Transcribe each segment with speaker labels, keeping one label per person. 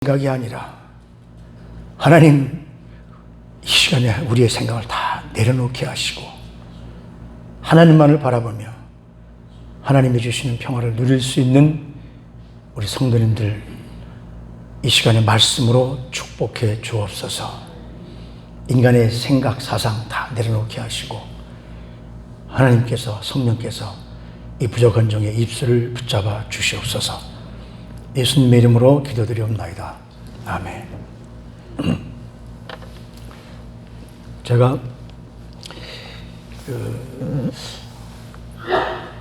Speaker 1: 생각이 아니라 하나님 이 시간에 우리의 생각을 다 내려놓게 하시고 하나님만을 바라보며 하나님이 주시는 평화를 누릴 수 있는 우리 성도님들 이 시간에 말씀으로 축복해 주옵소서. 인간의 생각, 사상 다 내려놓게 하시고 하나님께서 성령께서 이 부족한 종의 입술을 붙잡아 주시옵소서. 예수님의 이름으로 기도드리옵나이다. 아멘. 제가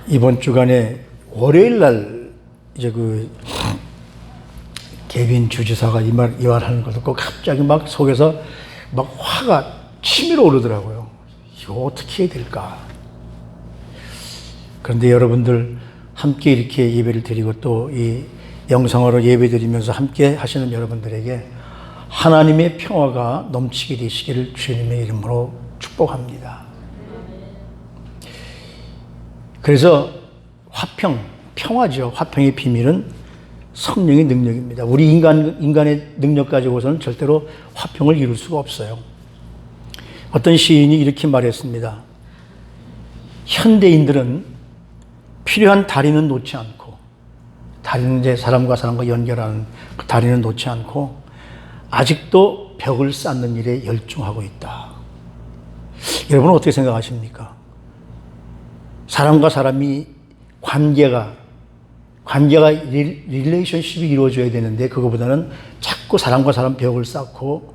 Speaker 1: 이번 주간에 월요일 날 이제 개빈 주지사가 이 말하는 걸 듣고 갑자기 막 속에서 막 화가 치밀어 오르더라고요. 이거 어떻게 해야 될까? 그런데 여러분들 함께 이렇게 예배를 드리고 또 이 영상으로 예배 드리면서 함께 하시는 여러분들에게 하나님의 평화가 넘치게 되시기를 주님의 이름으로 축복합니다. 그래서 평화죠. 화평의 비밀은 성령의 능력입니다. 우리 인간의 능력 가지고서는 절대로 화평을 이룰 수가 없어요. 어떤 시인이 이렇게 말했습니다. 현대인들은 필요한 다리는 놓지 않고, 다리는 이제 사람과 사람과 연결하는 그 다리는 놓지 않고 아직도 벽을 쌓는 일에 열중하고 있다. 여러분은 어떻게 생각하십니까? 사람과 사람이 관계가 릴레이션십이 이루어져야 되는데 그거보다는 자꾸 사람과 사람 벽을 쌓고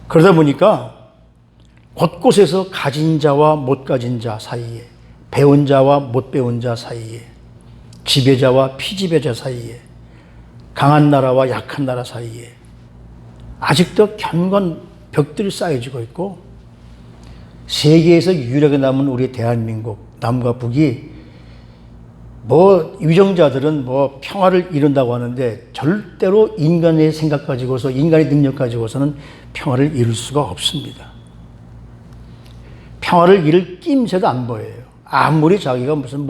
Speaker 1: 그러다 보니까 곳곳에서 가진 자와 못 가진 자 사이에, 배운 자와 못 배운 자 사이에, 지배자와 피지배자 사이에, 강한 나라와 약한 나라 사이에 아직도 견고한 벽들이 쌓여지고 있고 세계에서 유일하게 남은 우리 대한민국, 남과 북이 위정자들은 평화를 이룬다고 하는데 절대로 인간의 생각 가지고서, 인간의 능력 가지고서는 평화를 이룰 수가 없습니다. 평화를 이룰 낌새도 안 보여요. 아무리 자기가 무슨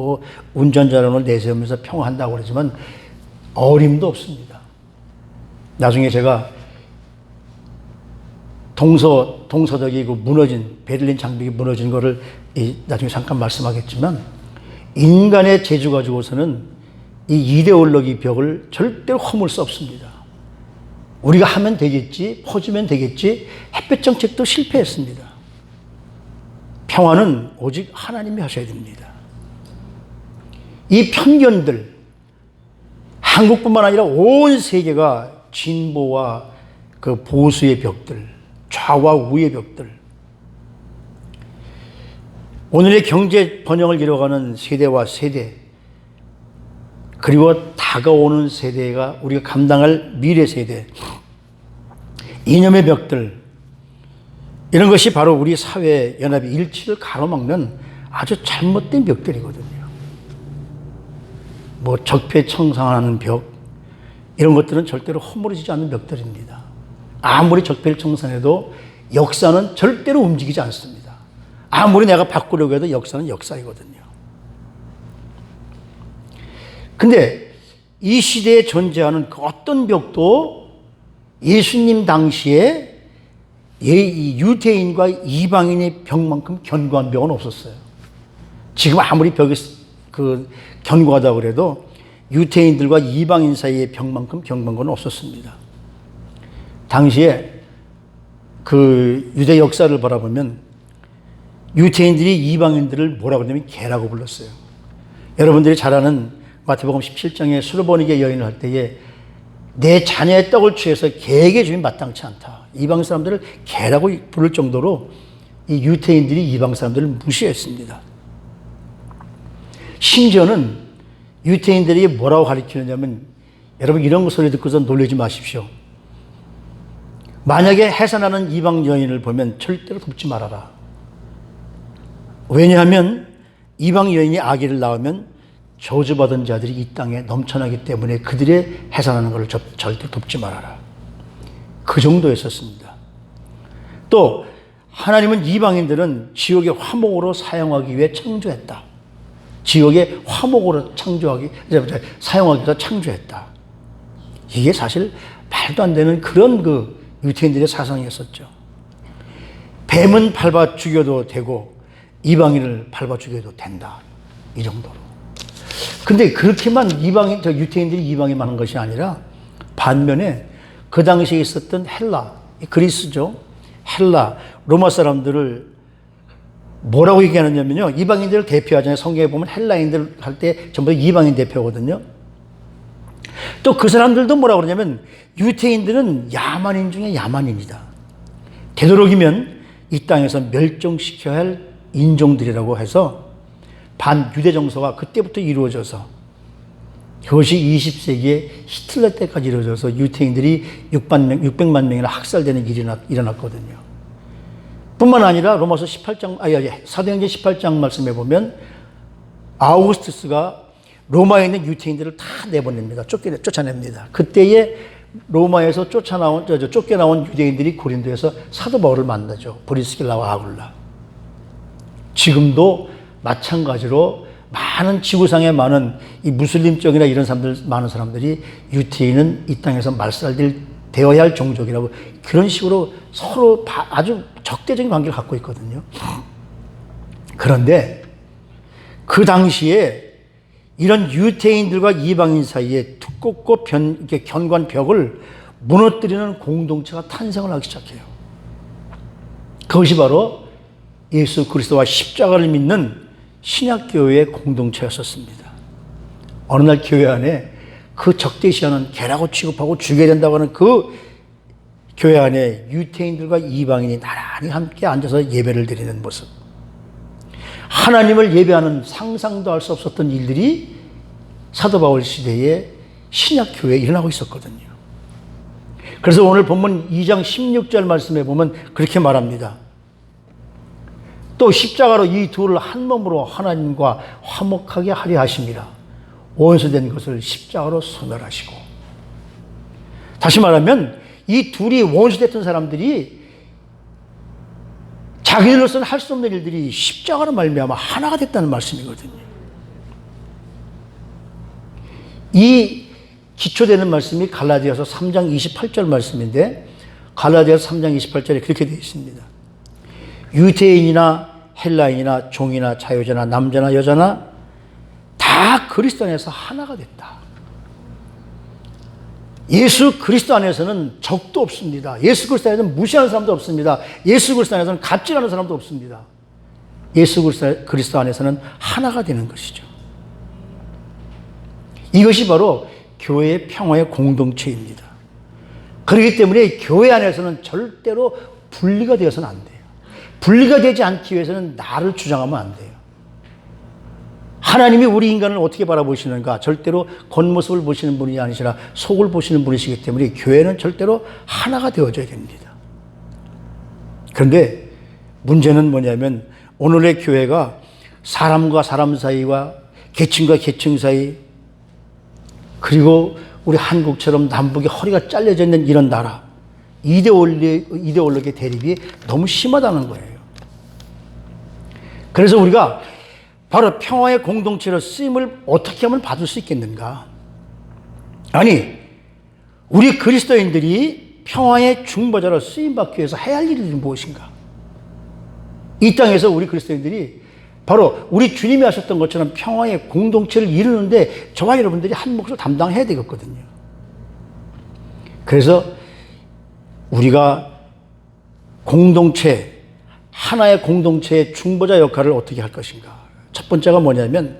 Speaker 1: 운전자론을 내세우면서 평화한다고 그러지만 어림도 없습니다. 나중에 제가 동서독이 무너진, 베를린 장벽이 무너진 거를 나중에 잠깐 말씀하겠지만 인간의 재주 가지고서는 이 이데올로기 벽을 절대로 허물 수 없습니다. 우리가 하면 되겠지, 퍼주면 되겠지, 햇볕 정책도 실패했습니다. 평화는 오직 하나님이 하셔야 됩니다. 이 편견들, 한국뿐만 아니라 온 세계가 진보와 그 보수의 벽들, 좌와 우의 벽들, 오늘의 경제 번영을 이뤄가는 세대와 세대, 그리고 다가오는 세대가 우리가 감당할 미래 세대, 이념의 벽들, 이런 것이 바로 우리 사회 연합의 일치를 가로막는 아주 잘못된 벽들이거든요. 적폐청산하는 벽, 이런 것들은 절대로 허물어지지 않는 벽들입니다. 아무리 적폐를 청산해도 역사는 절대로 움직이지 않습니다. 아무리 내가 바꾸려고 해도 역사는 역사이거든요. 근데 이 시대에 존재하는 그 어떤 벽도 예수님 당시에 유대인과 이방인의 벽만큼 견고한 벽은 없었어요. 지금 아무리 벽이 견고하다고 그래도 유대인들과 이방인 사이의 벽만큼 견고한 건 없었습니다. 당시에 그 유대 역사를 바라보면 유대인들이 이방인들을 뭐라고 하냐면 개라고 불렀어요. 여러분들이 잘 아는 마태복음 17장에 수르보니게 여인을 할 때에 내 자녀의 떡을 취해서 개에게 주면 마땅치 않다. 이방 사람들을 개라고 부를 정도로 이 유대인들이 이방 사람들을 무시했습니다. 심지어는 유대인들이 뭐라고 가르치느냐면, 여러분 이런 소리 듣고서 놀라지 마십시오. 만약에 해산하는 이방 여인을 보면 절대로 돕지 말아라. 왜냐하면 이방 여인이 아기를 낳으면 저주받은 자들이 이 땅에 넘쳐나기 때문에 그들의 해산하는 것을 절대로 돕지 말아라. 그 정도였었습니다. 또 하나님은 이방인들은 지옥의 화목으로 사용하기 위해 창조했다. 지옥의 화목으로 사용하기 위해서 창조했다. 이게 사실 말도 안 되는 그런 그 유태인들의 사상이었었죠. 뱀은 밟아 죽여도 되고 이방인을 밟아 죽여도 된다. 이 정도로. 근데 그렇게만 유태인들이 이방인만 한 것이 아니라 반면에 그 당시에 있었던 헬라, 그리스죠. 헬라, 로마 사람들을 뭐라고 얘기하느냐면요. 이방인들을 대표하잖아요. 성경에 보면 헬라인들 할 때 전부 이방인 대표거든요. 또 그 사람들도 뭐라고 그러냐면 유태인들은 야만인 중에 야만인이다. 되도록이면 이 땅에서 멸종시켜야 할 인종들이라고 해서 반유대 정서가 그때부터 이루어져서 그것이 20세기에 히틀러 때까지 이루어져서 유태인들이 600만 명이나 학살되는 일이 일어났거든요. 뿐만 아니라 로마서 18장, 사도행전 18장 말씀해 보면 아우구스투스가 로마에 있는 유태인들을 다 내보냅니다. 쫓아냅니다. 그때에 로마에서 쫓겨나온 유대인들이 고린도에서 사도 바울을 만나죠. 브리스길라와 아굴라. 지금도 마찬가지로 많은 지구상에 많은 이 무슬림 쪽이나 이런 사람들, 많은 사람들이 유태인은 이 땅에서 되어야 할 종족이라고 그런 식으로 서로 아주 적대적인 관계를 갖고 있거든요. 그런데 그 당시에 이런 유태인들과 이방인 사이에 두껍고 견고한 벽을 무너뜨리는 공동체가 탄생을 하기 시작해요. 그것이 바로 예수 그리스도와 십자가를 믿는 신약교회의 공동체였었습니다. 어느 날 교회 안에 그 적대시하는 개라고 취급하고 죽여야 된다고 하는 그 교회 안에 유태인들과 이방인이 나란히 함께 앉아서 예배를 드리는 모습. 하나님을 예배하는 상상도 할 수 없었던 일들이 사도 바울 시대에 신약교회에 일어나고 있었거든요. 그래서 오늘 본문 2장 16절 말씀에 보면 그렇게 말합니다. 또 십자가로 이 둘을 한 몸으로 하나님과 화목하게 하려 하심이라. 원수된 것을 십자가로 소멸하시고. 다시 말하면 이 둘이 원수됐던 사람들이 자기들로서는 할 수 없는 일들이 십자가로 말미암아 하나가 됐다는 말씀이거든요. 이 기초되는 말씀이 갈라디아서 3장 28절 말씀인데 갈라디아서 3장 28절에 그렇게 되어 있습니다. 유태인이나 헬라인이나 종이나 자유자나 남자나 여자나 다 그리스도 안에서 하나가 됐다. 예수 그리스도 안에서는 적도 없습니다. 예수 그리스도 안에서는 무시하는 사람도 없습니다. 예수 그리스도 안에서는 갑질하는 사람도 없습니다. 예수 그리스도 안에서는 하나가 되는 것이죠. 이것이 바로 교회의 평화의 공동체입니다. 그렇기 때문에 교회 안에서는 절대로 분리가 되어서는 안 돼요. 분리가 되지 않기 위해서는 나를 주장하면 안 돼요. 하나님이 우리 인간을 어떻게 바라보시는가? 절대로 겉모습을 보시는 분이 아니시라 속을 보시는 분이시기 때문에 교회는 절대로 하나가 되어져야 됩니다. 그런데 문제는 뭐냐면 오늘의 교회가 사람과 사람 사이와 계층과 계층 사이 그리고 우리 한국처럼 남북이 허리가 잘려져 있는 이런 나라 이데올로기의 대립이 너무 심하다는 거예요. 그래서 우리가 바로 평화의 공동체로 쓰임을 어떻게 하면 받을 수 있겠는가? 아니, 우리 그리스도인들이 평화의 중보자로 쓰임받기 위해서 해야 할 일이 무엇인가? 이 땅에서 우리 그리스도인들이 바로 우리 주님이 하셨던 것처럼 평화의 공동체를 이루는데 저와 여러분들이 한 몫을 담당해야 되겠거든요. 그래서 우리가 공동체, 하나의 공동체의 중보자 역할을 어떻게 할 것인가? 첫 번째가 뭐냐면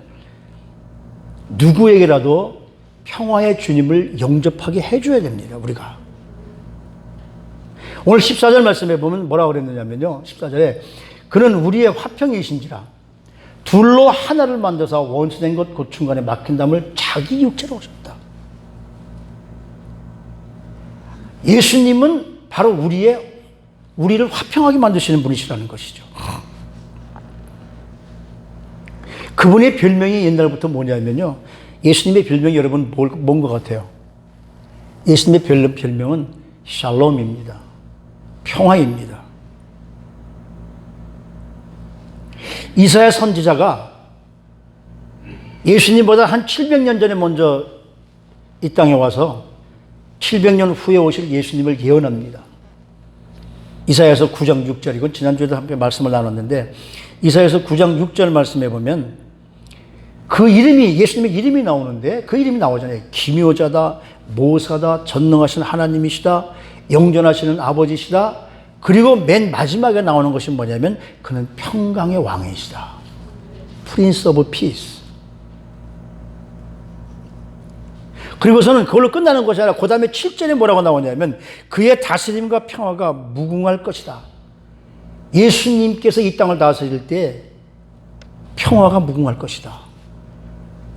Speaker 1: 누구에게라도 평화의 주님을 영접하게 해줘야 됩니다. 우리가. 오늘 14절 말씀에 보면 뭐라고 그랬느냐면요. 14절에 그는 우리의 화평이신지라 둘로 하나를 만들어서 원수된 것 곧 중간에 막힌 담을 자기 육체로 오셨다. 예수님은 바로 우리를 화평하게 만드시는 분이시라는 것이죠. 그분의 별명이 옛날부터 뭐냐면요. 예수님의 별명이 여러분 뭔 것 같아요? 예수님의 별명은 샬롬입니다. 평화입니다. 이사야 선지자가 예수님보다 한 700년 전에 먼저 이 땅에 와서 700년 후에 오실 예수님을 예언합니다. 이사야서 9장 6절, 이건 지난주에도 함께 말씀을 나눴는데 이사야서 9장 6절 말씀해 보면 그 이름이, 예수님의 이름이 나오는데 그 이름이 나오잖아요. 기묘자다, 모사다, 전능하신 하나님이시다, 영존하시는 아버지시다. 그리고 맨 마지막에 나오는 것이 뭐냐면 그는 평강의 왕이시다. 프린스 오브 피스. 그리고서는 그걸로 끝나는 것이 아니라 그 다음에 7절에 뭐라고 나오냐면 그의 다스림과 평화가 무궁할 것이다. 예수님께서 이 땅을 다스릴 때 평화가 무궁할 것이다.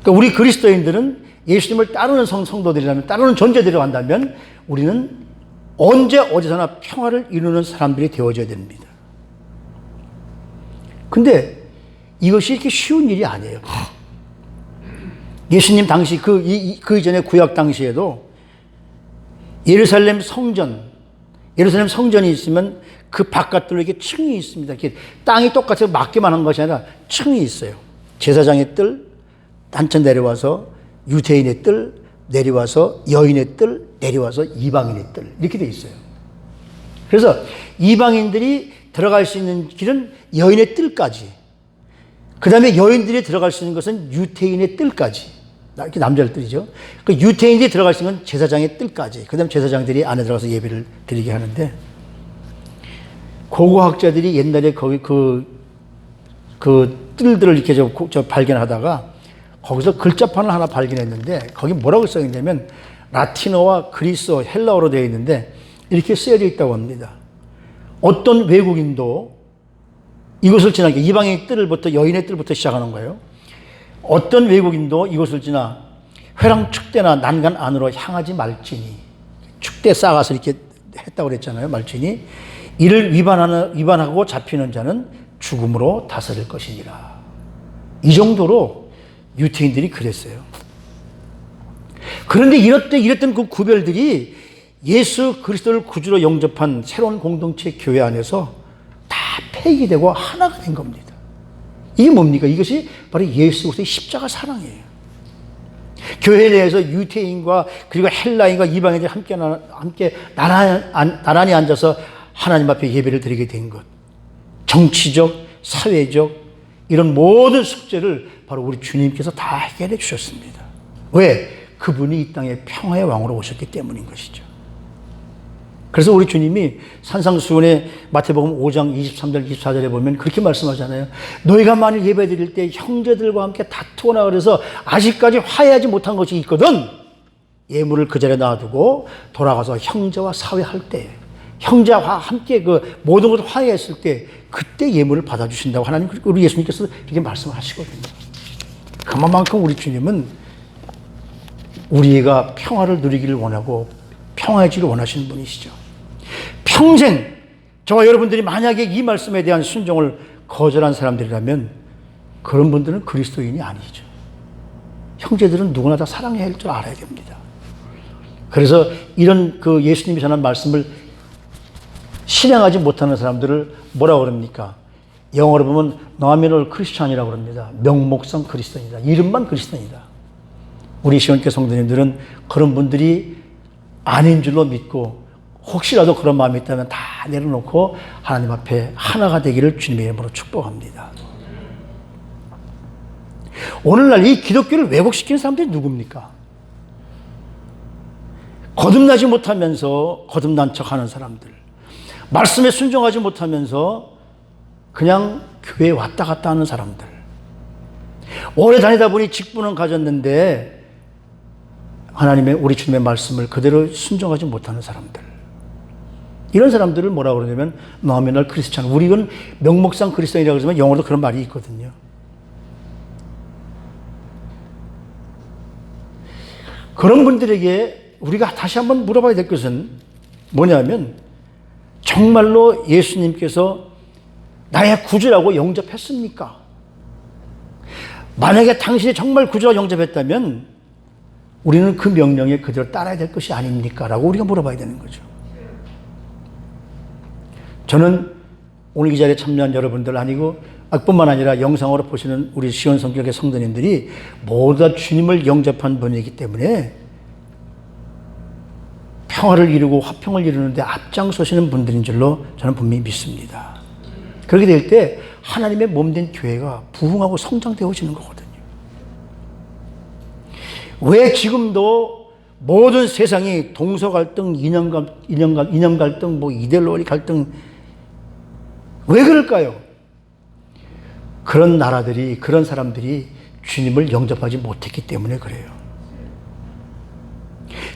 Speaker 1: 그러니까 우리 그리스도인들은 예수님을 따르는 성도들이라면, 따르는 존재들이라고 한다면 우리는 언제 어디서나 평화를 이루는 사람들이 되어져야 됩니다. 근데 이것이 이렇게 쉬운 일이 아니에요. 예수님 당시 그 이전에 구약 당시에도 예루살렘 성전이 있으면 그 바깥들로 이렇게 층이 있습니다. 이렇게 땅이 똑같이 맞게만 한 것이 아니라 층이 있어요. 제사장의 뜰, 단천 내려와서 유대인의 뜰, 내려와서 여인의 뜰, 내려와서 이방인의 뜰, 이렇게 돼 있어요. 그래서 이방인들이 들어갈 수 있는 길은 여인의 뜰까지, 그 다음에 여인들이 들어갈 수 있는 것은 유대인의 뜰까지, 이렇게 남자의 뜰이죠. 그 유대인들이 들어갈 수 있는 건 제사장의 뜰까지, 그 다음에 제사장들이 안에 들어가서 예배를 드리게 하는데, 고고학자들이 옛날에 거기 그 뜰들을 이렇게 발견하다가 거기서 글자판을 하나 발견했는데 거기 뭐라고 써있냐면 라틴어와 그리스어, 헬라어로 되어 있는데 이렇게 쓰여져 있다고 합니다. 어떤 외국인도 이곳을 지나게, 이방의 뜰부터, 여인의 뜰부터 시작하는 거예요. 어떤 외국인도 이곳을 지나 회랑 축대나 난간 안으로 향하지 말지니, 축대 쌓아서 이렇게 했다고 그랬잖아요. 말지니 이를 위반하고 잡히는 자는 죽음으로 다스릴 것이니라. 이 정도로 유태인들이 그랬어요. 그런데 이랬던 그 구별들이 예수 그리스도를 구주로 영접한 새로운 공동체 교회 안에서 다 폐기되고 하나가 된 겁니다. 이게 뭡니까? 이것이 바로 예수 그리스도의 십자가 사랑이에요. 교회 내에서 유태인과 그리고 헬라인과 이방인들이 함께 나란히 앉아서 하나님 앞에 예배를 드리게 된 것. 정치적, 사회적 이런 모든 숙제를 바로 우리 주님께서 다 해결해 주셨습니다. 왜? 그분이 이 땅에 평화의 왕으로 오셨기 때문인 것이죠. 그래서 우리 주님이 산상수훈의 마태복음 5장 23절 24절에 보면 그렇게 말씀하잖아요. 너희가 만일 예배 드릴 때 형제들과 함께 다투거나 그래서 아직까지 화해하지 못한 것이 있거든 예물을 그 자리에 놔두고 돌아가서 형제와 사회할 때, 형제와 함께 그 모든 것을 화해했을 때 그때 예물을 받아주신다고 하나님, 우리 예수님께서 이렇게 말씀을 하시거든요. 그만큼 우리 주님은 우리가 평화를 누리기를 원하고 평화해지기를 원하시는 분이시죠. 평생 저와 여러분들이 만약에 이 말씀에 대한 순종을 거절한 사람들이라면 그런 분들은 그리스도인이 아니죠. 형제들은 누구나 다 사랑해야 할 줄 알아야 됩니다. 그래서 이런 그 예수님이 전한 말씀을 실행하지 못하는 사람들을 뭐라고 그럽니까? 영어로 보면 nominal Christian이라고 그럽니다. 명목상 그리스도인이다. 이름만 그리스도인이다. 우리 시온교회 성도님들은 그런 분들이 아닌 줄로 믿고 혹시라도 그런 마음이 있다면 다 내려놓고 하나님 앞에 하나가 되기를 주님의 이름으로 축복합니다. 오늘날 이 기독교를 왜곡시키는 사람들이 누굽니까? 거듭나지 못하면서 거듭난 척하는 사람들, 말씀에 순종하지 못하면서 그냥 교회에 왔다 갔다 하는 사람들, 오래 다니다 보니 직분은 가졌는데 하나님의, 우리 주님의 말씀을 그대로 순종하지 못하는 사람들, 이런 사람들을 뭐라고 그러냐면 nominal Christian, 우리는 명목상 그리스도인이라고 그러지만 영어로도 그런 말이 있거든요. 그런 분들에게 우리가 다시 한번 물어봐야 될 것은 뭐냐면 정말로 예수님께서 나의 구주라고 영접했습니까? 만약에 당신이 정말 구주라고 영접했다면 우리는 그 명령에 그대로 따라야 될 것이 아닙니까? 라고 우리가 물어봐야 되는 거죠. 저는 오늘 이 자리에 참여한 여러분들 아니고 뿐만 아니라 영상으로 보시는 우리 시온 성교회 성도님들이 모두 다 주님을 영접한 분이기 때문에 평화를 이루고 화평을 이루는데 앞장서시는 분들인 줄로 저는 분명히 믿습니다. 그렇게 될 때 하나님의 몸된 교회가 부흥하고 성장되어지는 거거든요. 왜 지금도 모든 세상이 동서 갈등, 이념 갈등, 이데올로기 갈등, 왜 그럴까요? 그런 나라들이, 그런 사람들이 주님을 영접하지 못했기 때문에 그래요.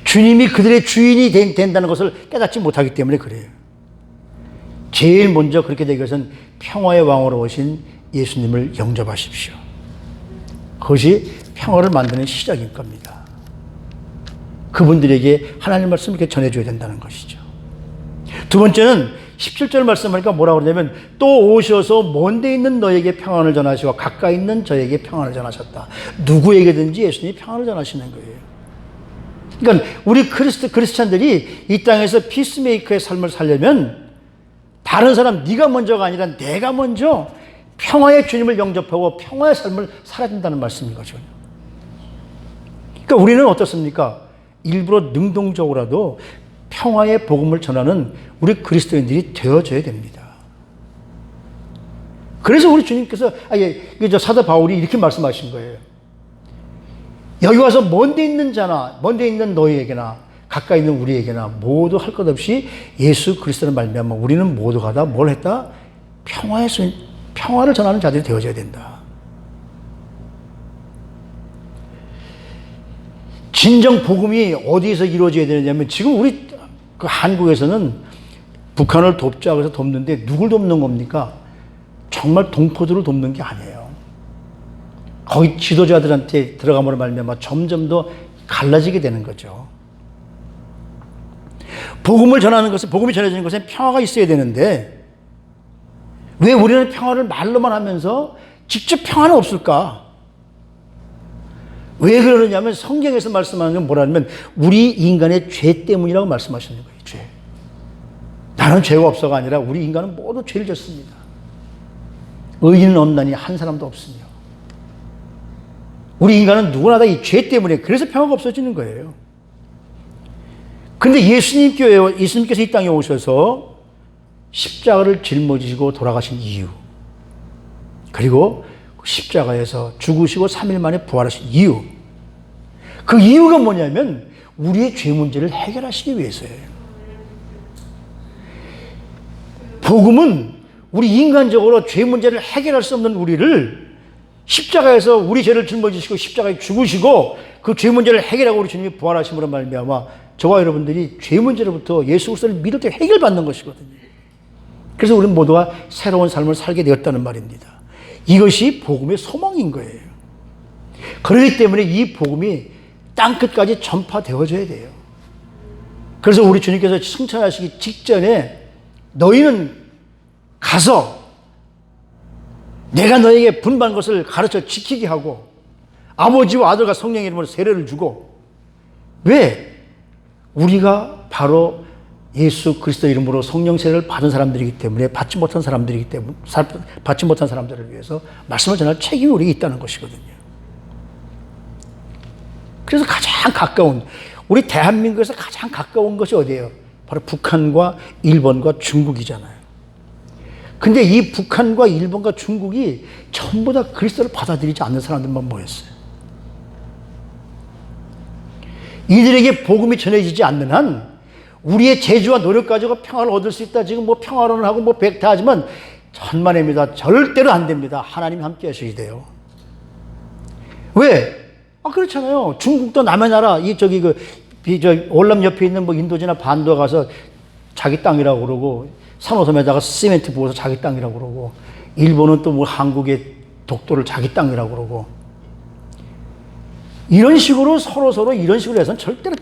Speaker 1: 주님이 그들의 주인이 된다는 것을 깨닫지 못하기 때문에 그래요. 제일 먼저 그렇게 되기 위해서는 평화의 왕으로 오신 예수님을 영접하십시오. 그것이 평화를 만드는 시작일 겁니다. 그분들에게 하나님 말씀을 이렇게 전해줘야 된다는 것이죠. 두 번째는 17절 말씀하니까 뭐라고 그러냐면 또 오셔서 먼데 있는 너에게 평안을 전하시고 가까이 있는 저에게 평안을 전하셨다. 누구에게든지 예수님이 평안을 전하시는 거예요. 그러니까 우리 크리스찬들이 이 땅에서 피스메이커의 삶을 살려면 다른 사람 네가 먼저가 아니라 내가 먼저 평화의 주님을 영접하고 평화의 삶을 살아야 된다는 말씀인 거죠. 그러니까 우리는 어떻습니까? 일부러 능동적으로라도 평화의 복음을 전하는 우리 그리스도인들이 되어져야 됩니다. 그래서 우리 주님께서 사도 바울이 이렇게 말씀하신 거예요. 여기 와서 먼데 있는 자나 먼데 있는 너희에게나 가까이 있는 우리에게나 모두 할 것 없이 예수 그리스도를 말미암아 우리는 모두가 다 뭘 했다? 평화를 전하는 자들이 되어져야 된다. 진정 복음이 어디에서 이루어져야 되느냐면 지금 우리 그 한국에서는 북한을 돕자고 해서 돕는데 누굴 돕는 겁니까? 정말 동포들을 돕는 게 아니에요. 거기 지도자들한테 들어감으로 말미암아 점점 더 갈라지게 되는 거죠. 복음을 전하는 것은, 복음이 전해지는 것은 평화가 있어야 되는데 왜 우리는 평화를 말로만 하면서 직접 평화는 없을까? 왜 그러느냐면 성경에서 말씀하는 건 뭐라냐면 우리 인간의 죄 때문이라고 말씀하시는 거예요. 죄. 나는 죄가 없어가 아니라 우리 인간은 모두 죄를 졌습니다. 의인은 없나니 한 사람도 없으며 우리 인간은 누구나 다 이 죄 때문에 그래서 평화가 없어지는 거예요. 근데 예수님께서 이 땅에 오셔서 십자가를 짊어지시고 돌아가신 이유, 그리고 십자가에서 죽으시고 3일 만에 부활하신 이유, 그 이유가 뭐냐면 우리의 죄 문제를 해결하시기 위해서예요. 복음은 우리 인간적으로 죄 문제를 해결할 수 없는 우리를 십자가에서 우리 죄를 짊어지시고 십자가에 죽으시고 그 죄 문제를 해결하고 우리 주님이 부활하심으로 말미암아 저와 여러분들이 죄 문제로부터 예수 그리스도를 믿을 때 해결받는 것이거든요. 그래서 우리는 모두가 새로운 삶을 살게 되었다는 말입니다. 이것이 복음의 소망인 거예요. 그렇기 때문에 이 복음이 땅끝까지 전파되어져야 돼요. 그래서 우리 주님께서 승천하시기 직전에 너희는 가서 내가 너에게 분부한 것을 가르쳐 지키게 하고 아버지와 아들과 성령의 이름으로 세례를 주고, 왜? 우리가 바로 예수 그리스도 이름으로 성령 세례를 받은 사람들이기 때문에 받지 못한 사람들을 위해서 말씀을 전할 책임이 우리에게 있다는 것이거든요. 그래서 가장 가까운, 우리 대한민국에서 가장 가까운 것이 어디예요? 바로 북한과 일본과 중국이잖아요. 근데 이 북한과 일본과 중국이 전부 다 그리스도를 받아들이지 않는 사람들만 모였어요. 이들에게 복음이 전해지지 않는 한 우리의 재주와 노력 가지고 평화를 얻을 수 있다. 지금 평화론을 하고 백타 하지만 천만입니다. 절대로 안 됩니다. 하나님이 함께 하셔야 돼요. 왜? 그렇잖아요. 중국도 남의 나라, 월남 옆에 있는 인도지나 반도에 가서 자기 땅이라고 그러고, 산호섬에다가 시멘트 부어서 자기 땅이라고 그러고, 일본은 또 한국의 독도를 자기 땅이라고 그러고, 이런 식으로 서로 이런 식으로 해서는 절대로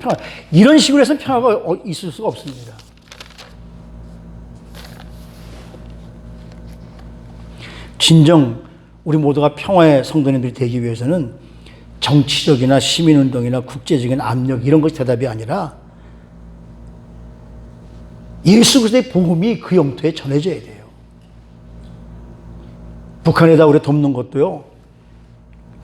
Speaker 1: 이런 식으로 해서는 평화가 있을 수가 없습니다. 진정 우리 모두가 평화의 성도님들이 되기 위해서는 정치적이나 시민운동이나 국제적인 압력 이런 것이 대답이 아니라 예수 그리스도의 복음이 그 영토에 전해져야 돼요. 북한에다 우리 돕는 것도요,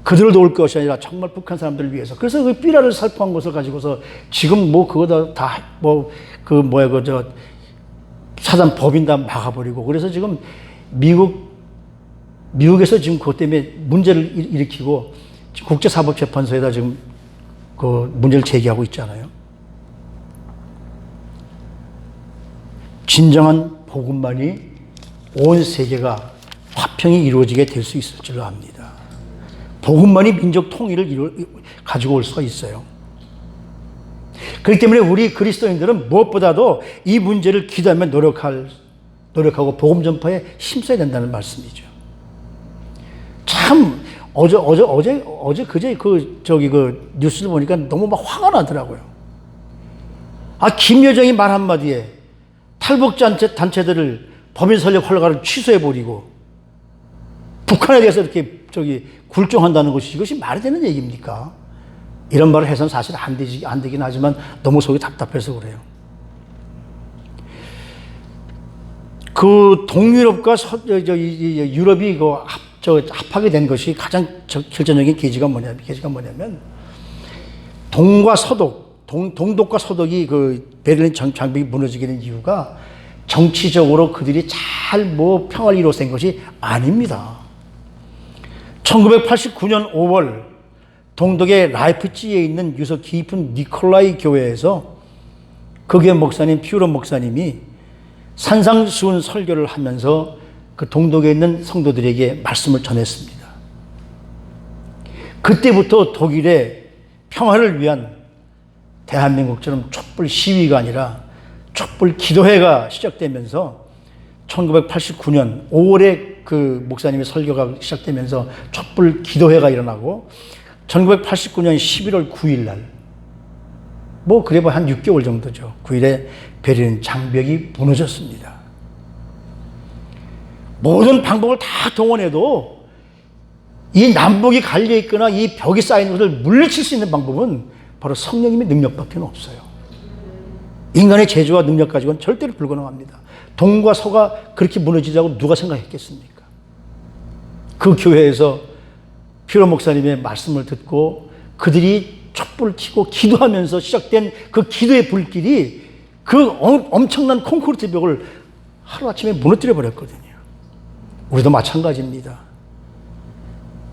Speaker 1: 그들을 도울 것이 아니라 정말 북한 사람들을 위해서. 그래서 그 삐라를 살포한 것을 가지고서 지금 뭐 그거 사단 법인 다 막아버리고, 그래서 지금 미국에서 지금 그것 때문에 문제를 일으키고 국제사법재판소에다 지금 그 문제를 제기하고 있잖아요. 진정한 복음만이 온 세계가 화평이 이루어지게 될 수 있을 줄로 압니다. 복음만이 민족 통일을 가지고 올 수가 있어요. 그렇기 때문에 우리 그리스도인들은 무엇보다도 이 문제를 기도하며 노력하고 복음 전파에 힘써야 된다는 말씀이죠. 참 그제 그 뉴스를 보니까 너무 막 화가 나더라고요. 김여정이 말 한마디에 탈북단체들을 범인 설립 허가를 취소해버리고 북한에 대해서 이렇게 굴종한다는 것이, 이것이 말이 되는 얘기입니까? 이런 말을 해서는 사실 안 되긴 하지만 너무 속이 답답해서 그래요. 그 동유럽과 유럽이 합하게 된 것이 가장 결정적인 계기가 뭐냐면 동과 서독, 동독과 서독이 그 베를린 장벽이 무너지게 된 이유가 정치적으로 그들이 잘 평화를 이뤄낸 것이 아닙니다. 1989년 5월 동독의 라이프치히에 있는 유서 깊은 니콜라이 교회에서 그 교회 목사님 피우로 목사님이 산상수훈 설교를 하면서 그 동독에 있는 성도들에게 말씀을 전했습니다. 그때부터 독일의 평화를 위한 대한민국처럼 촛불 시위가 아니라 촛불 기도회가 시작되면서 1989년 5월에 그 목사님의 설교가 시작되면서 촛불 기도회가 일어나고 1989년 11월 9일 날, 그래 봐 한 6개월 정도죠. 9일에 베를린 장벽이 무너졌습니다. 모든 방법을 다 동원해도 이 남북이 갈려 있거나 이 벽이 쌓인 것을 물리칠 수 있는 방법은 바로 성령님의 능력밖에 없어요. 인간의 재주와 능력 가지고는 절대로 불가능합니다. 동과 서가 그렇게 무너지자고 누가 생각했겠습니까? 그 교회에서 피로 목사님의 말씀을 듣고 그들이 촛불을 켜고 기도하면서 시작된 그 기도의 불길이 그 엄청난 콘크리트 벽을 하루아침에 무너뜨려 버렸거든요. 우리도 마찬가지입니다.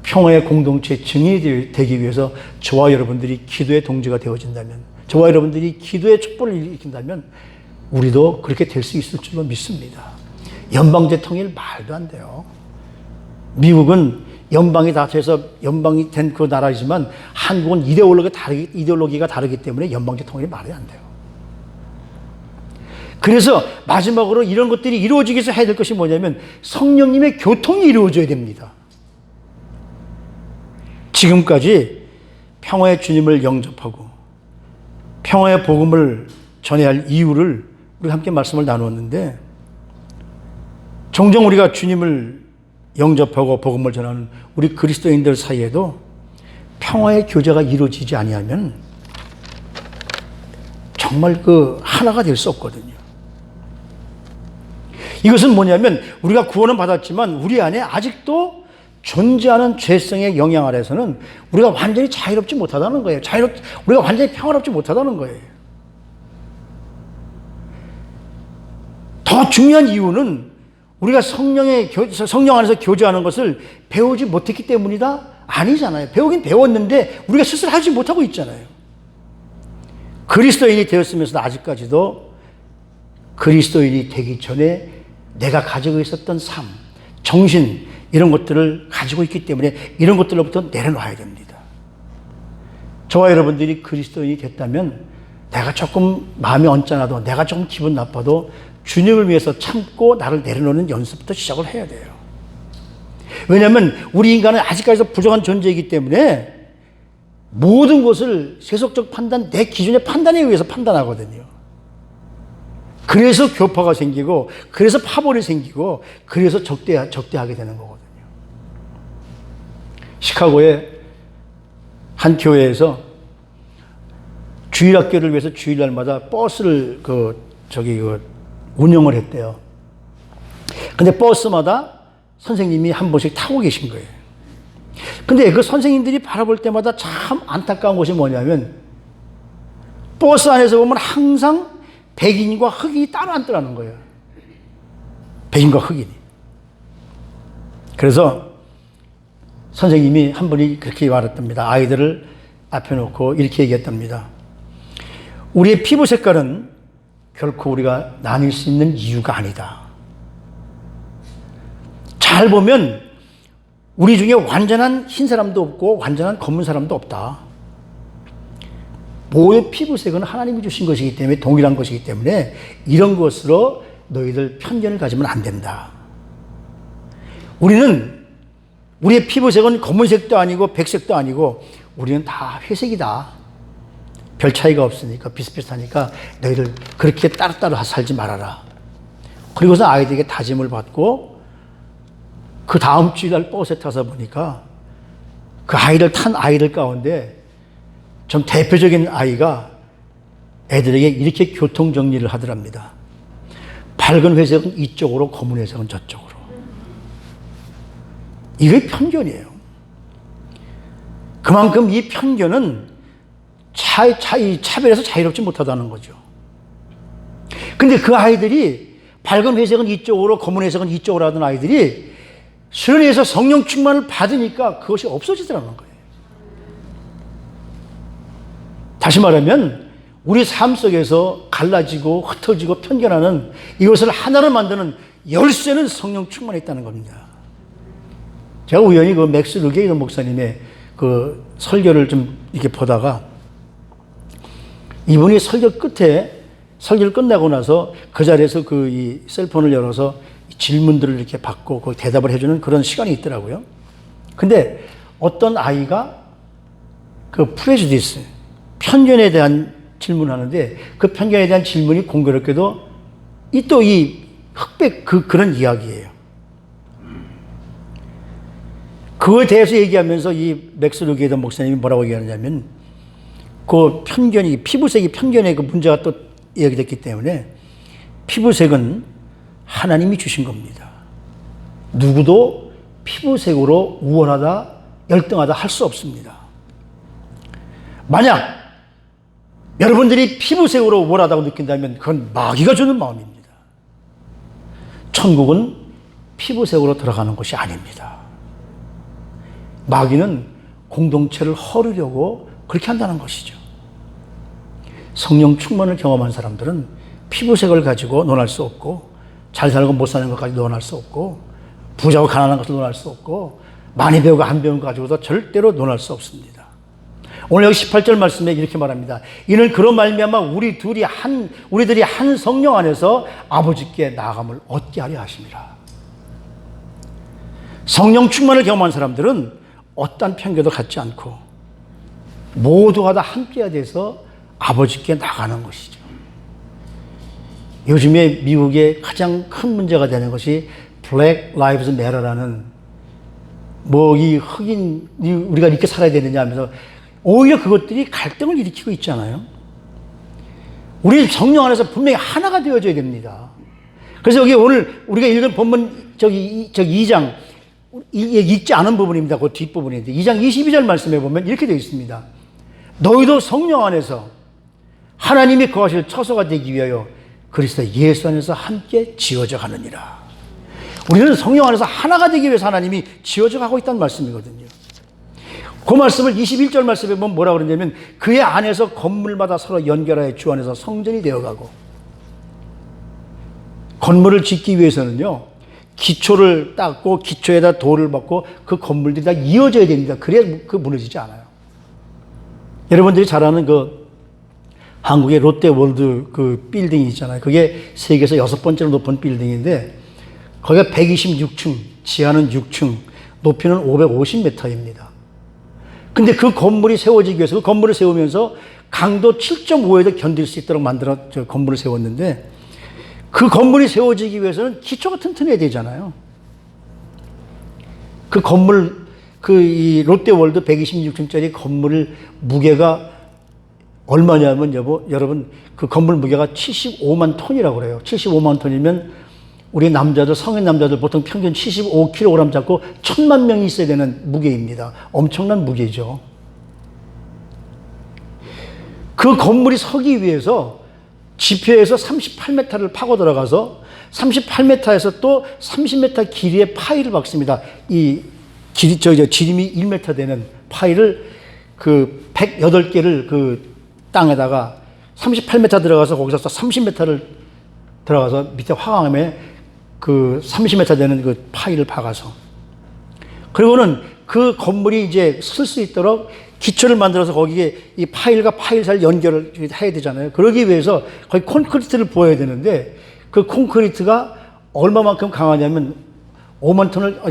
Speaker 1: 평화의 공동체의 증인이 되기 위해서 저와 여러분들이 기도의 동지가 되어진다면, 저와 여러분들이 기도의 촛불을 일으킨다면 우리도 그렇게 될 수 있을 줄로 믿습니다. 연방제 통일 말도 안 돼요. 미국은 연방이 다 돼서 연방이 된 그 나라이지만 한국은 이데올로기가 다르기 때문에 연방제 통일이 말이 안 돼요. 그래서 마지막으로 이런 것들이 이루어지기 위해서 해야 될 것이 뭐냐면 성령님의 교통이 이루어져야 됩니다. 지금까지 평화의 주님을 영접하고 평화의 복음을 전해야 할 이유를 우리 함께 말씀을 나누었는데, 종종 우리가 주님을 영접하고 복음을 전하는 우리 그리스도인들 사이에도 평화의 교제가 이루어지지 아니하면 정말 하나가 될 수 없거든요. 이것은 뭐냐면 우리가 구원은 받았지만 우리 안에 아직도 존재하는 죄성의 영향 아래서는 우리가 완전히 자유롭지 못하다는 거예요. 우리가 완전히 평화롭지 못하다는 거예요. 더 중요한 이유는 우리가 성령 안에서 교제하는 것을 배우지 못했기 때문이다? 아니잖아요. 배우긴 배웠는데 우리가 스스로 하지 못하고 있잖아요. 그리스도인이 되었으면서도 아직까지도 그리스도인이 되기 전에 내가 가지고 있었던 삶, 정신, 이런 것들을 가지고 있기 때문에 이런 것들로부터 내려놔야 됩니다. 저와 여러분들이 그리스도인이 됐다면 내가 조금 마음이 언짢아도, 내가 조금 기분 나빠도 주님을 위해서 참고 나를 내려놓는 연습부터 시작을 해야 돼요. 왜냐하면 우리 인간은 아직까지도 부족한 존재이기 때문에 모든 것을 세속적 판단, 내 기준의 판단에 의해서 판단하거든요. 그래서 교파가 생기고, 그래서 파벌이 생기고, 그래서 적대하게 되는 거거든요. 시카고의 한 교회에서 주일학교를 위해서 주일날마다 버스를 운영을 했대요. 근데 버스마다 선생님이 한 번씩 타고 계신 거예요. 근데 그 선생님들이 바라볼 때마다 참 안타까운 것이 뭐냐면 버스 안에서 보면 항상 백인과 흑인이 따로 앉더라는 거예요. 백인과 흑인이. 그래서 선생님이 한 분이 그렇게 말했답니다. 아이들을 앞에 놓고 이렇게 얘기했답니다. 우리의 피부 색깔은 결코 우리가 나뉠 수 있는 이유가 아니다. 잘 보면 우리 중에 완전한 흰 사람도 없고 완전한 검은 사람도 없다. 모두 피부색은 하나님이 주신 것이기 때문에 동일한 것이기 때문에 이런 것으로 너희들 편견을 가지면 안 된다. 우리의 피부색은 검은색도 아니고 백색도 아니고 우리는 다 회색이다. 별 차이가 없으니까 비슷비슷하니까 너희들 그렇게 따로따로 살지 말아라. 그리고서 아이들에게 다짐을 받고 그 다음 주일날 버스에 타서 보니까 그 아이를 탄 아이들 가운데 좀 대표적인 아이가 애들에게 이렇게 교통정리를 하더랍니다. 밝은 회색은 이쪽으로, 검은 회색은 저쪽으로. 이게 편견이에요. 그만큼 이 편견은 차별에서 자유롭지 못하다는 거죠. 근데 그 아이들이 밝은 회색은 이쪽으로, 검은 회색은 이쪽으로 하던 아이들이 수련회에서 성령 충만을 받으니까 그것이 없어지더라는 거예요. 다시 말하면 우리 삶 속에서 갈라지고 흩어지고 편견하는 이것을 하나로 만드는 열쇠는 성령 충만에 있다는 겁니다. 제가 우연히 그 맥스 르게이더 목사님의 그 설교를 좀 이렇게 보다가 이분이 설교 끝에 설교를 끝나고 나서 그 자리에서 그 이 셀폰을 열어서 질문들을 이렇게 받고 그 대답을 해주는 그런 시간이 있더라고요. 근데 어떤 아이가 그 프레주디스, 편견에 대한 질문을 하는데 그 편견에 대한 질문이 공교롭게도 이 흑백 그런 이야기예요. 그거에 대해서 얘기하면서 이 맥스 루게이더 목사님이 뭐라고 얘기하느냐면 그 편견이, 피부색이 편견의 그 문제가 또 얘기됐기 때문에 피부색은 하나님이 주신 겁니다. 누구도 피부색으로 우월하다, 열등하다 할 수 없습니다. 만약 여러분들이 피부색으로 우월하다고 느낀다면 그건 마귀가 주는 마음입니다. 천국은 피부색으로 들어가는 것이 아닙니다. 마귀는 공동체를 허르려고 그렇게 한다는 것이죠. 성령 충만을 경험한 사람들은 피부색을 가지고 논할 수 없고 잘 살고 못 사는 것까지 논할 수 없고 부자고 가난한 것을 논할 수 없고 많이 배우고 안 배운 것 가지고도 절대로 논할 수 없습니다. 오늘 여기 18절 말씀에 이렇게 말합니다. 이는 그런 말미암아 우리들이 한 성령 안에서 아버지께 나아감을 얻게 하려 하심이라. 성령 충만을 경험한 사람들은 어떠한 편견도 갖지 않고 모두가 다 함께해야 돼서 아버지께 나가는 것이죠. 요즘에 미국의 가장 큰 문제가 되는 것이 Black Lives Matter라는 이 흑인이 우리가 이렇게 살아야 되느냐 하면서 오히려 그것들이 갈등을 일으키고 있잖아요. 우리 성령 안에서 분명히 하나가 되어져야 됩니다. 그래서 여기 오늘 우리가 읽은 본문 저기 2장 읽지 않은 부분입니다. 그 뒷부분인데 2장 22절 말씀에 보면 이렇게 되어 있습니다. 너희도 성령 안에서 하나님이 거하실 처소가 되기 위하여 그리스도 예수 안에서 함께 지어져 가느니라. 우리는 성령 안에서 하나가 되기 위해서 하나님이 지어져 가고 있다는 말씀이거든요. 그 말씀을 21절 말씀에 보면 뭐라고 그러냐면 그의 안에서 건물마다 서로 연결하여 주 안에서 성전이 되어가고, 건물을 짓기 위해서는요 기초를 닦고 기초에다 돌을 받고 그 건물들이 다 이어져야 됩니다. 그래야 그 무너지지 않아요. 여러분들이 잘 아는 그 한국의 롯데월드 그 빌딩이 있잖아요. 그게 세계에서 6번째로 높은 빌딩인데 거기가 126층, 지하는 6층, 높이는 550m입니다. 근데 그 건물이 세워지기 위해서 그 건물을 세우면서 강도 7.5에도 견딜 수 있도록 건물을 세웠는데 그 건물이 세워지기 위해서는 기초가 튼튼해야 되잖아요. 그 건물, 이 롯데월드 126층짜리 건물 무게가 얼마냐면 여러분 그 건물 무게가 75만 톤이라고 그래요. 75만 톤이면 우리 남자들, 성인 남자들 보통 평균 75kg 잡고 1000만 명이 있어야 되는 무게입니다. 엄청난 무게죠. 그 건물이 서기 위해서 지표에서 38m를 파고 들어가서 38m에서 또 30m 길이의 파이를 박습니다. 이 길이, 지름이 1m 되는 파이를 그 108개를 그 땅에다가 38m 들어가서 거기서 또 30m를 들어가서 밑에 화강암에 그 30m 되는 그 파이를 박아서 그리고는 그 건물이 이제 쓸 수 있도록 기초를 만들어서 거기에 이 파일과 파일 사이를 연결을 해야 되잖아요. 그러기 위해서 거기 콘크리트를 부어야 되는데 그 콘크리트가 얼마만큼 강하냐면 5만 톤을,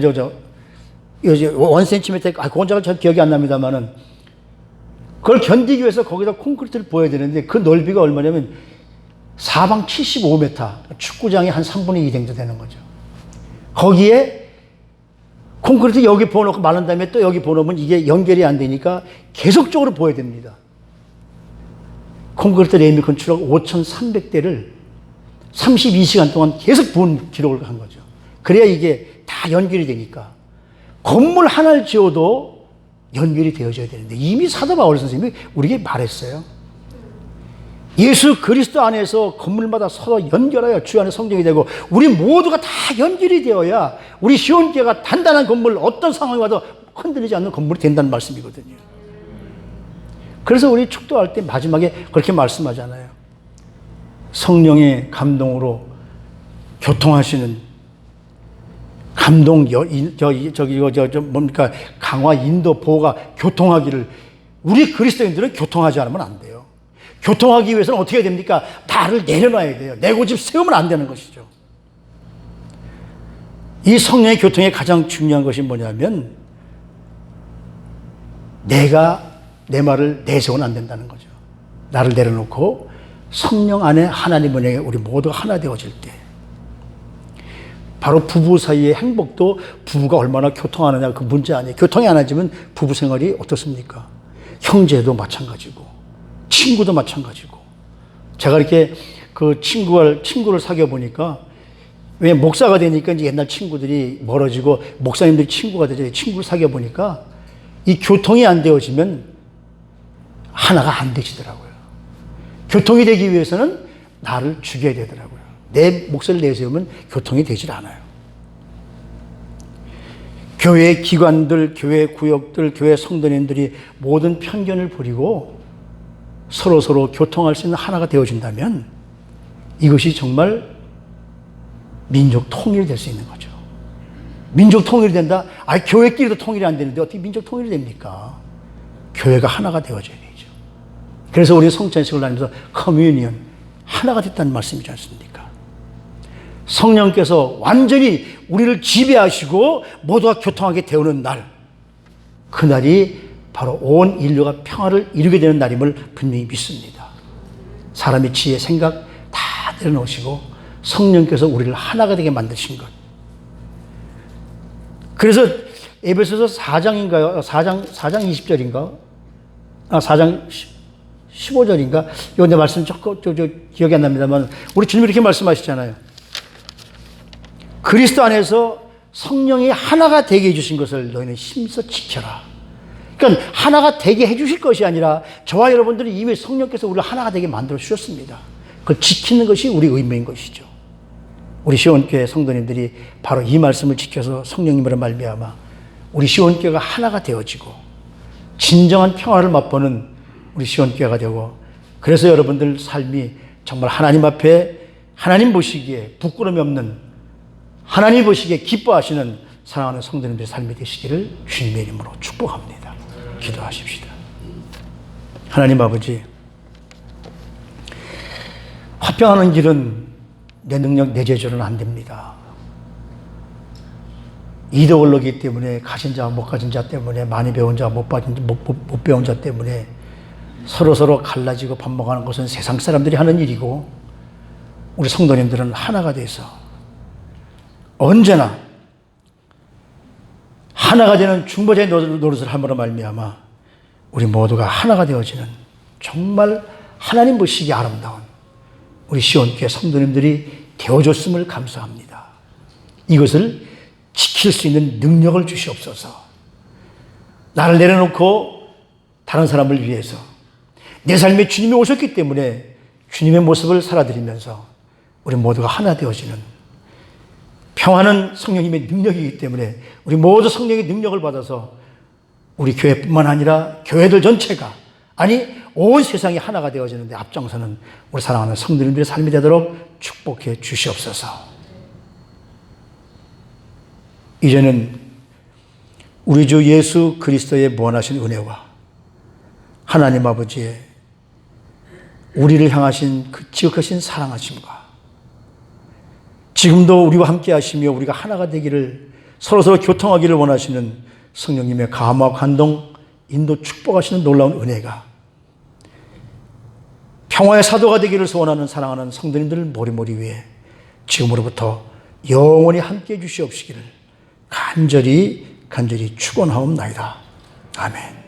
Speaker 1: 1cm, 그건 잘 기억이 안 납니다만은 그걸 견디기 위해서 거기다 콘크리트를 부어야 되는데 그 넓이가 얼마냐면 사방 75m, 축구장이 한 3분의 2 정도 되는 거죠. 거기에 콘크리트 여기 부어놓고 마른 다음에 또 여기 부어놓으면 이게 연결이 안 되니까 계속적으로 부어야 됩니다. 콘크리트 레일 건축 5,300대를 32시간 동안 계속 부은 기록을 한 거죠. 그래야 이게 다 연결이 되니까. 건물 하나를 지어도 연결이 되어져야 되는데 이미 사도 바울 선생님이 우리에게 말했어요. 예수 그리스도 안에서 건물마다 서로 연결하여 주 안에 성정이 되고 우리 모두가 다 연결이 되어야 우리 시온교회가 단단한 건물, 어떤 상황이 와도 흔들리지 않는 건물이 된다는 말씀이거든요. 그래서 우리 축도할 때 마지막에 그렇게 말씀하잖아요. 성령의 감동으로 교통하시는 감동, 뭡니까? 강화, 인도, 보호가 교통하기를 우리 그리스도인들은 교통하지 않으면 안 돼요. 교통하기 위해서는 어떻게 해야 됩니까? 나를 내려놔야 돼요. 내 고집 세우면 안 되는 것이죠. 이 성령의 교통의 가장 중요한 것이 뭐냐면 내가 내 말을 내세우면 안 된다는 거죠. 나를 내려놓고 성령 안에 하나님 은혜에 우리 모두가 하나 되어질 때 바로 부부 사이의 행복도 부부가 얼마나 교통하느냐 그 문제 아니에요. 교통이 안 하지만 부부 생활이 어떻습니까? 형제도 마찬가지고 친구도 마찬가지고 제가 이렇게 그 친구를 사귀어 보니까 왜 목사가 되니까 이제 옛날 친구들이 멀어지고 목사님들이 친구가 되죠. 친구를 사귀어 보니까 이 교통이 안 되어지면 하나가 안 되시더라고요. 교통이 되기 위해서는 나를 죽여야 되더라고요. 내 몫을 내세우면 교통이 되질 않아요. 교회 기관들, 교회 구역들, 교회 성도님들이 모든 편견을 버리고 서로 교통할 수 있는 하나가 되어준다면 이것이 정말 민족 통일이 될 수 있는 거죠. 민족 통일이 된다? 교회끼리도 통일이 안 되는데 어떻게 민족 통일이 됩니까? 교회가 하나가 되어져야 되죠. 그래서 우리 성찬식을 다니면서 커뮤니언, 하나가 됐다는 말씀이지 않습니까? 성령께서 완전히 우리를 지배하시고 모두가 교통하게 되오는 날, 그날이 바로 온 인류가 평화를 이루게 되는 날임을 분명히 믿습니다. 사람의 지혜, 생각 다 내려놓으시고 성령께서 우리를 하나가 되게 만드신 것. 그래서 에베소서 4장인가요? 4장 20절인가? 4장 15절인가? 이거 내 말씀 조금 기억이 안 납니다만 우리 주님이 이렇게 말씀하시잖아요. 그리스도 안에서 성령이 하나가 되게 해주신 것을 너희는 힘써 지켜라. 그러니까 하나가 되게 해주실 것이 아니라 저와 여러분들이 이미 성령께서 우리를 하나가 되게 만들어 주셨습니다. 그걸 지키는 것이 우리 의무인 것이죠. 우리 시온교회 성도님들이 바로 이 말씀을 지켜서 성령님으로 말미암아 우리 시온교회가 하나가 되어지고 진정한 평화를 맛보는 우리 시온교회가 되고 그래서 여러분들 삶이 정말 하나님 앞에 하나님 보시기에 부끄러움이 없는 하나님 보시기에 기뻐하시는 사랑하는 성도님들의 삶이 되시기를 주님의 이름으로 축복합니다. 기도하십시다. 하나님 아버지, 화평하는 길은 내 능력, 내 제조는 안 됩니다. 이도올로기 때문에 가진 자와 못 가진 자 때문에 많이 배운 자와 못 배운 자 때문에 서로 갈라지고 반목하는 것은 세상 사람들이 하는 일이고 우리 성도님들은 하나가 돼서 언제나 하나가 되는 중보자의 노릇을 함으로 말미암아 우리 모두가 하나가 되어지는 정말 하나님 보시기에 아름다운 우리 시온교회 성도님들이 되어줬음을 감사합니다. 이것을 지킬 수 있는 능력을 주시옵소서. 나를 내려놓고 다른 사람을 위해서 내 삶에 주님이 오셨기 때문에 주님의 모습을 살아드리면서 우리 모두가 하나 되어지는, 평화는 성령님의 능력이기 때문에 우리 모두 성령의 능력을 받아서 우리 교회뿐만 아니라 교회들 전체가, 아니 온 세상이 하나가 되어지는데 앞장서는 우리 사랑하는 성도님들의 삶이 되도록 축복해 주시옵소서. 이제는 우리 주 예수 그리스도의 무한하신 은혜와 하나님 아버지의 우리를 향하신 그 지극하신 사랑하심과 지금도 우리와 함께 하시며 우리가 하나가 되기를, 서로서로 교통하기를 원하시는 성령님의 감화, 감동, 인도, 축복하시는 놀라운 은혜가 평화의 사도가 되기를 소원하는 사랑하는 성도님들 모리모리 위에 지금으로부터 영원히 함께해 주시옵시기를 간절히 축원하옵나이다. 아멘.